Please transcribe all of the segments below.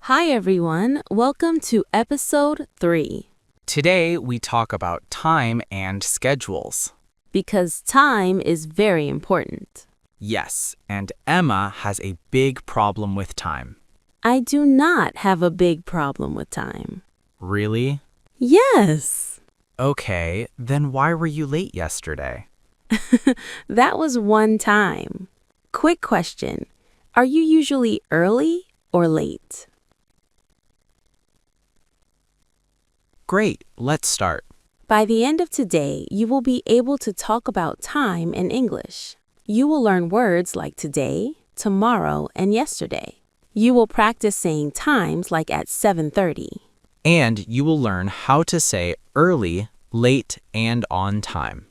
Hi everyone, welcome to episode 3. Today we talk about time and schedules. Because time is very important. Yes, and Emma has a big problem with time. I do not have a big problem with time. Really? Yes! Okay, then why were you late yesterday? That was one time. Quick question. Are you usually early or late? Great, let's start. By the end of today, you will be able to talk about time in English. You will learn words like today, tomorrow, and yesterday. You will practice saying times like at 7:30. And you will learn how to say early, late, and on time.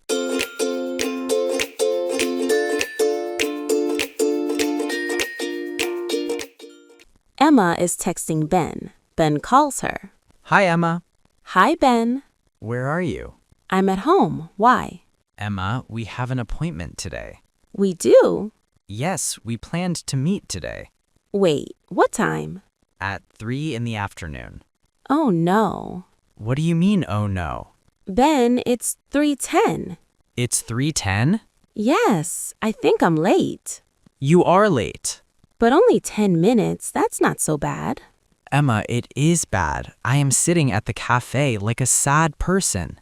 Emma is texting Ben. Ben calls her. Hi, Emma. Hi, Ben. Where are you? I'm at home. Why? Emma, we have an appointment today. We do? Yes, we planned to meet today Wait, what time? at 3 in the afternoon. Oh, no. What do you mean, oh no? Ben, it's 3:10. It's 3:10? Yes, I think I'm late. You are late. But only 10 minutes, that's not so bad. Emma, it is bad. I am sitting at the cafe like a sad person.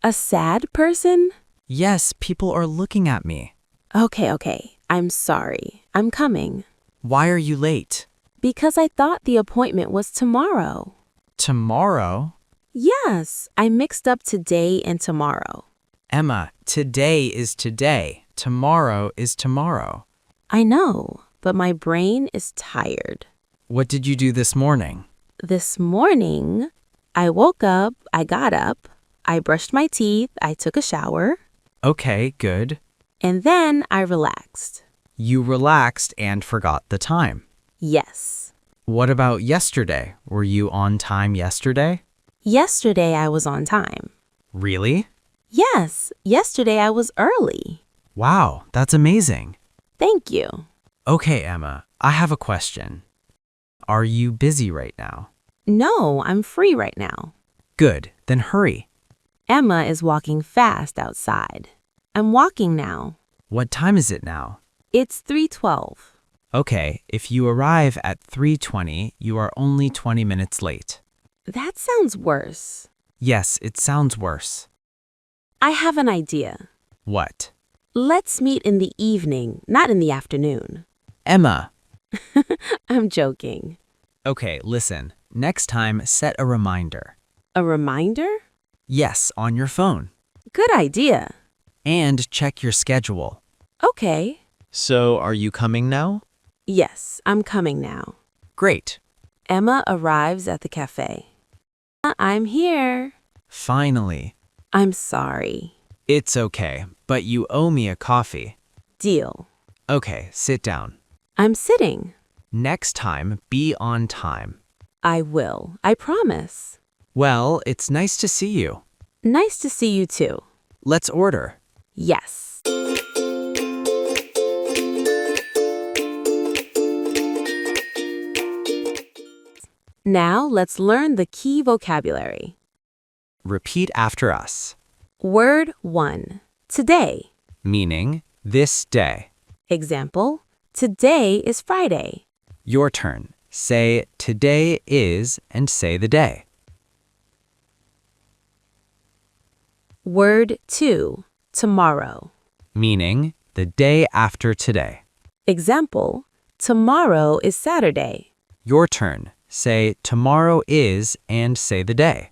A sad person? Yes, people are looking at me. Okay. I'm sorry. I'm coming. Why are you late? Because I thought the appointment was tomorrow. Tomorrow? Yes, I mixed up today and tomorrow. Emma, today is today. Tomorrow is tomorrow. I know, but my brain is tired. What did you do this morning? This morning, I woke up, I got up, I brushed my teeth, I took a shower, Okay, good. and then I relaxed. You relaxed and forgot the time. Yes. What about yesterday? Were you on time yesterday? Yesterday I was on time. Really? Yes, yesterday I was early. Wow, that's amazing. Thank you. Okay, Emma, I have a question. Are you busy right now? No, I'm free right now. Good, then hurry. Emma is walking fast outside. I'm walking now. What time is it now? It's 3:12. Okay, if you arrive at 3:20, you are only 20 minutes late. That sounds worse. Yes, it sounds worse. I have an idea. What? Let's meet in the evening, not in the afternoon. Emma. I'm joking. Okay, listen. Next time, set a reminder. A reminder? Yes, on your phone. Good idea. And check your schedule. Okay. So, are you coming now? Yes, I'm coming now. Great. Emma arrives at the cafe. I'm here. Finally. I'm sorry. It's okay, but you owe me a coffee. Deal. Okay, sit down. I'm sitting. Next time, be on time. I will. I promise. Well, it's nice to see you. Nice to see you too. Let's order. Yes. Now let's learn the key vocabulary. Repeat after us. Word 1. Today. Meaning, this day. Example, today is Friday. Your turn. Say, today is, and say the day. Word 2. Tomorrow. Meaning, the day after today. Example, tomorrow is Saturday. Your turn. Say, tomorrow is, and say the day.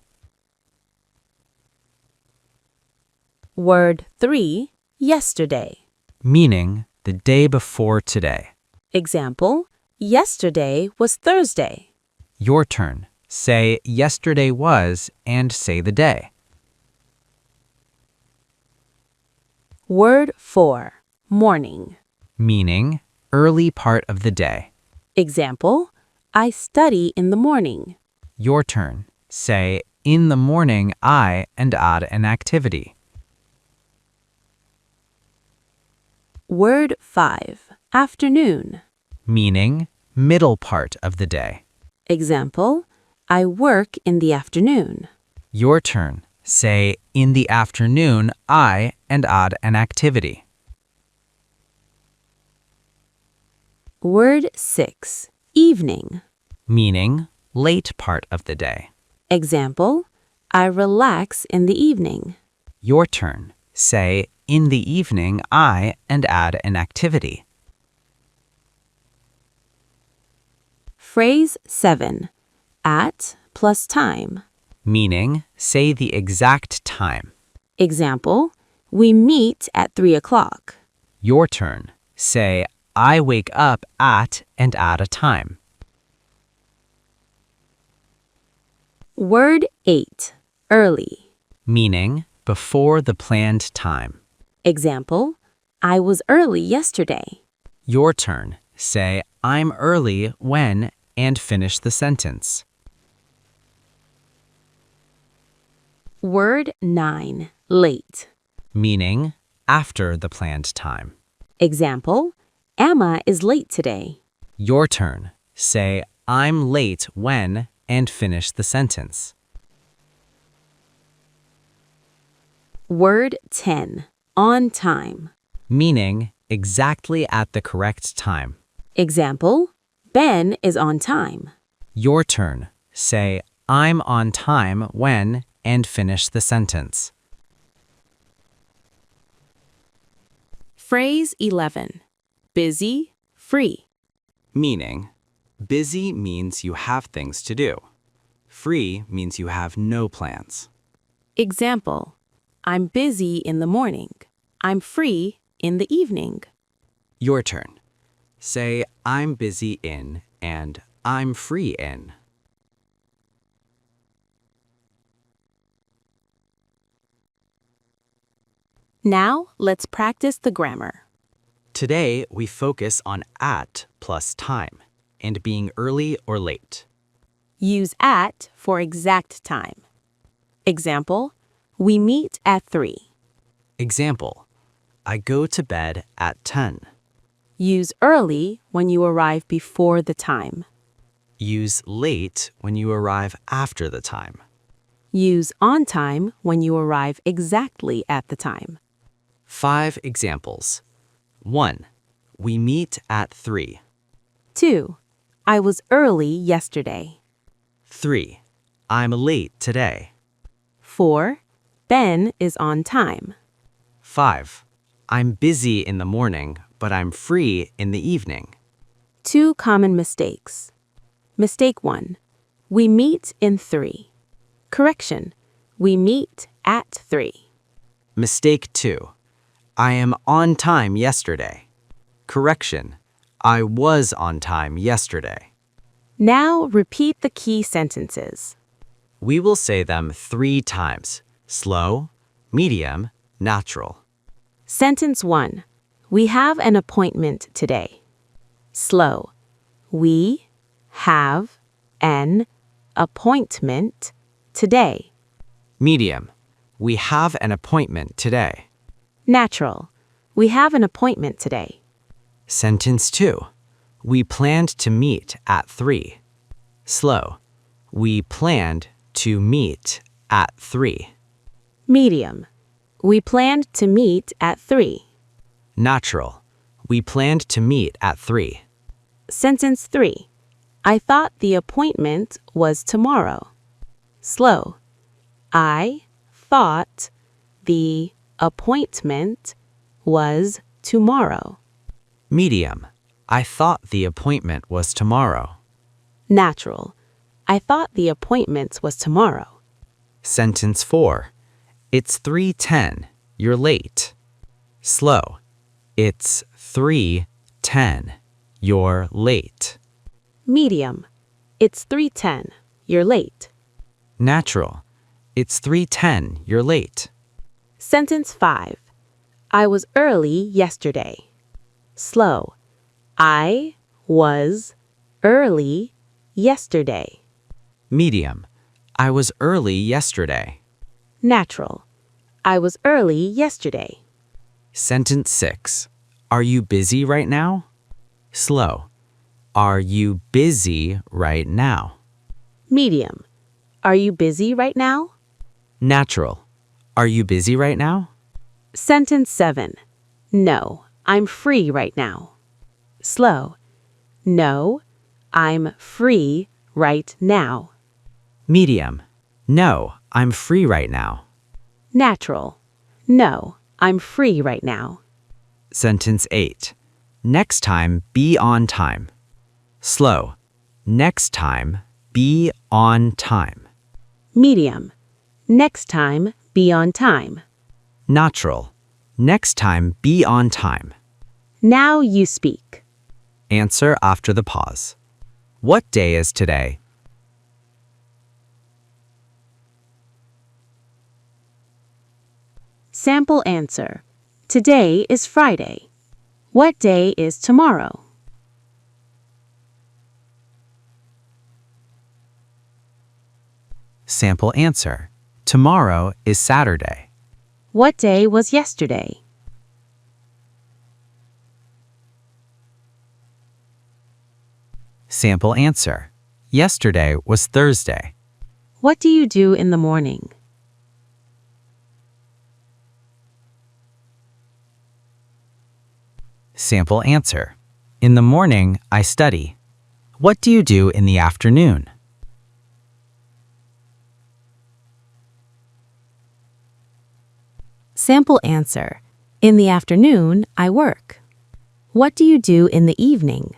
Word 3. Yesterday. Meaning, the day before today. Example, yesterday was Thursday. Your turn. Say, yesterday was, and say the day. Word 4. Morning. Meaning, early part of the day. Example, I study in the morning. Your turn. Say, in the morning I, and add an activity. Word 5. Afternoon. Meaning, middle part of the day. Example, I work in the afternoon. Your turn. Say, in the afternoon, I, and add an activity. Word 6. Evening. Meaning, late part of the day. Example, I relax in the evening. Your turn. Say, in the evening, I, and add an activity. Phrase 7. At plus time. Meaning, say the exact time. Example, we meet at 3 o'clock. Your turn. Say, I wake up at, and add a time. Word 8. Early. Meaning, before the planned time. Example, I was early yesterday. Your turn. Say, I'm early when, and finish the sentence. Word 9. Late. Meaning, after the planned time. Example, Emma is late today. Your turn. Say, I'm late when, and finish the sentence. Word 10. On time. Meaning, exactly at the correct time. Example, Ben is on time. Your turn. Say, I'm on time when, and finish the sentence. Phrase 11. Busy, free. Meaning, busy means you have things to do. Free means you have no plans. Example, I'm busy in the morning. I'm free in the evening. Your turn. Say, I'm busy in, and I'm free in. Now, let's practice the grammar. Today, we focus on at plus time, and being early or late. Use at for exact time. Example, we meet at 3. Example, I go to bed at 10. Use early when you arrive before the time. Use late when you arrive after the time. Use on time when you arrive exactly at the time. 5 examples. 1. We meet at 3. 2. I was early yesterday. 3. I'm late today. 4. Ben is on time. 5. I'm busy in the morning, but I'm free in the evening. 2 common mistakes. Mistake 1. We meet in 3. Correction. We meet at 3. Mistake 2. I am on time yesterday. Correction. I was on time yesterday. Now repeat the key sentences. We will say them 3 times. Slow, medium, natural. Sentence 1. We have an appointment today. Slow. We have an appointment today. Medium. We have an appointment today. Natural. We have an appointment today. Sentence 2. We planned to meet at 3. Slow. We planned to meet at 3. Medium. We planned to meet at 3. Natural. We planned to meet at 3. Sentence 3. I thought the appointment was tomorrow. Slow. I thought the appointment was tomorrow. Medium. I thought the appointment was tomorrow. Natural. I thought the appointment was tomorrow. Sentence 4. It's 3:10. You're late. Slow. It's 3:10. You're late. Medium. It's 3:10. You're late. Natural. It's 3:10. You're late. Sentence 5. I was early yesterday. Slow. I was early yesterday. Medium. I was early yesterday. Natural. I was early yesterday. Sentence 6. Are you busy right now? Slow. Are you busy right now? Medium. Are you busy right now? Natural. Are you busy right now? Sentence 7. No, I'm free right now. Slow. No, I'm free right now. Medium. No, I'm free right now. Natural. No, I'm free right now. Sentence 8. Next time, be on time. Slow. Next time, be on time. Medium. Next time, be on time. Natural. Next time, be on time. Now you speak. Answer after the pause. What day is today? Sample answer. Today is Friday. What day is tomorrow? Sample answer. Tomorrow is Saturday. What day was yesterday? Sample answer. Yesterday was Thursday. What do you do in the morning? Sample answer. In the morning, I study. What do you do in the afternoon? Sample answer. In the afternoon, I work. What do you do in the evening?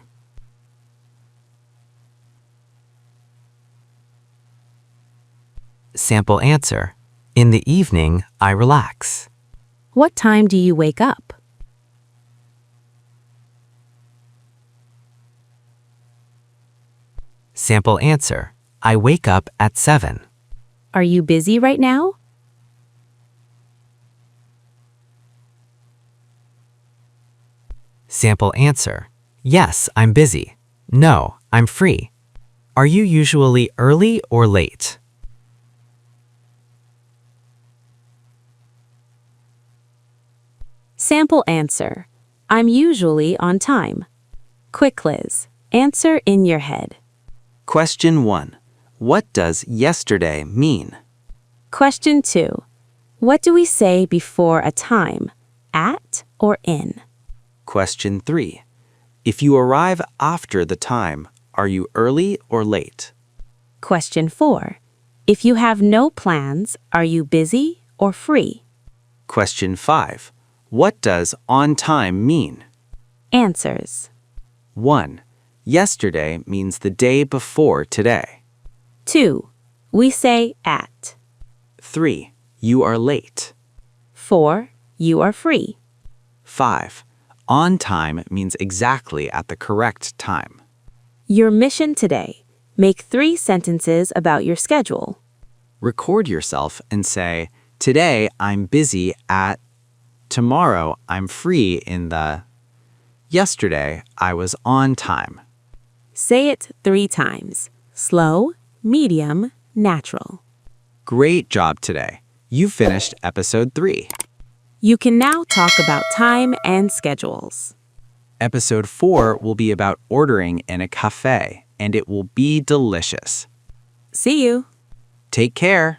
Sample answer. In the evening, I relax. What time do you wake up? Sample answer. I wake up at 7. Are you busy right now? Sample answer. Yes, I'm busy. No, I'm free. Are you usually early or late? Sample answer. I'm usually on time. Quick quiz. Answer in your head. Question 1. What does yesterday mean? Question 2. What do we say before a time? At or in? Question 3. If you arrive after the time, are you early or late? Question 4. If you have no plans, are you busy or free? Question 5. What does on time mean? Answers. 1. Yesterday means the day before today. 2. We say at. 3. You are late. 4. You are free. 5. On time means exactly at the correct time. Your mission today. Make 3 sentences about your schedule. Record yourself and say, today I'm busy at. Tomorrow I'm free in the. Yesterday I was on time. Say it 3 times. Slow, medium, natural. Great job today. You finished episode 3. You can now talk about time and schedules. Episode 4 will be about ordering in a cafe, and it will be delicious. See you. Take care.